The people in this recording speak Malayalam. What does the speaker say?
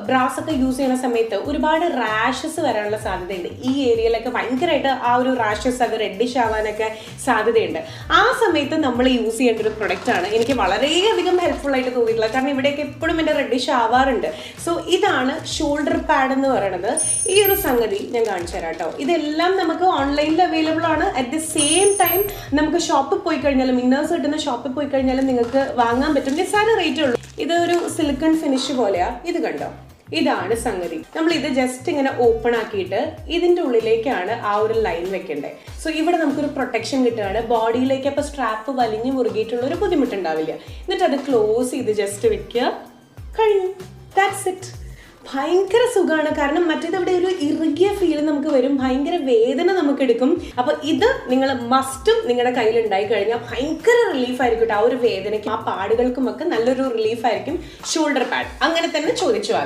ബ്രാസ് ഒക്കെ യൂസ് ചെയ്യുന്ന സമയത്ത് ഒരുപാട് റാഷസ് വരാനുള്ള സാധ്യതയുണ്ട്. ഈ ഏരിയയിലൊക്കെ ഭയങ്കരമായിട്ട് ആ ഒരു റാഷസ് അത് റെഡിഷ് ആവാനൊക്കെ സാധ്യതയുണ്ട്. ആ സമയത്ത് നമ്മൾ യൂസ് ചെയ്യേണ്ട ഒരു പ്രൊഡക്റ്റ് ആണ് എനിക്ക് വളരെയധികം ഹെൽപ്ഫുൾ ആയിട്ട് തോന്നിയിട്ടുള്ളത്. കാരണം ഇവിടെയൊക്കെ എപ്പോഴും എൻ്റെ റെഡിഷ് ആവാറുണ്ട്. സോ ഇതാണ് ഷോൾഡർ പാഡ് എന്ന് പറയുന്നത്. ഈ ഒരു സംഗതി ഞാൻ കാണിച്ചു തരാം കേട്ടോ. ഇതെല്ലാം നമുക്ക് ഓൺലൈനിൽ അവൈലബിൾ ആണ്. അറ്റ് ദി സെയിം ടൈം നമുക്ക് ഷോപ്പിൽ പോയി കഴിഞ്ഞാലും, ഇന്നേഴ്സ് കിട്ടുന്ന ഷോപ്പിൽ പോയി കഴിഞ്ഞാലും നിങ്ങൾക്ക് വാങ്ങാൻ പറ്റും. നിസ്സാര റേറ്റേ ഉള്ളൂ. ഇതൊരു സിലിക്കൺ ഫിനിഷ് പോലെയാ. ഇത് കണ്ടോ, ഇതാണ് സംഗതി. നമ്മൾ ഇത് ജസ്റ്റ് ഇങ്ങനെ ഓപ്പൺ ആക്കിയിട്ട് ഇതിന്റെ ഉള്ളിലേക്കാണ് ആ ഒരു ലൈൻ വെക്കേണ്ടത്. സോ ഇവിടെ നമുക്കൊരു പ്രൊട്ടക്ഷൻ കിട്ടുകയാണ്. ബോഡിയിലേക്ക് അപ്പോൾ സ്ട്രാപ്പ് വലിഞ്ഞു മുറുകിയിട്ടുള്ള ഒരു ബുദ്ധിമുട്ടുണ്ടാവില്ല. എന്നിട്ട് അത് ക്ലോസ് ചെയ്ത് ജസ്റ്റ് വെക്കുക, കഴിഞ്ഞു. That's it. ഭയങ്കര സുഖമാണ്. കാരണം മറ്റേത് അവിടെ ഒരു ഇറുകിയ ഫീൽ നമുക്ക് വരും, ഭയങ്കര വേദന നമുക്ക് എടുക്കും. അപ്പൊ ഇത് നിങ്ങൾ മസ്റ്റും നിങ്ങളുടെ കയ്യിൽ ഉണ്ടായി കഴിഞ്ഞാൽ ഭയങ്കര റിലീഫ് ആയിരിക്കും. ആ ഒരു വേദനയ്ക്കും ആ പാടുകൾക്കും ഒക്കെ നല്ലൊരു റിലീഫ് ആയിരിക്കും ഷോൾഡർ പാഡ്. അങ്ങനെ തന്നെ ചോദിച്ചു.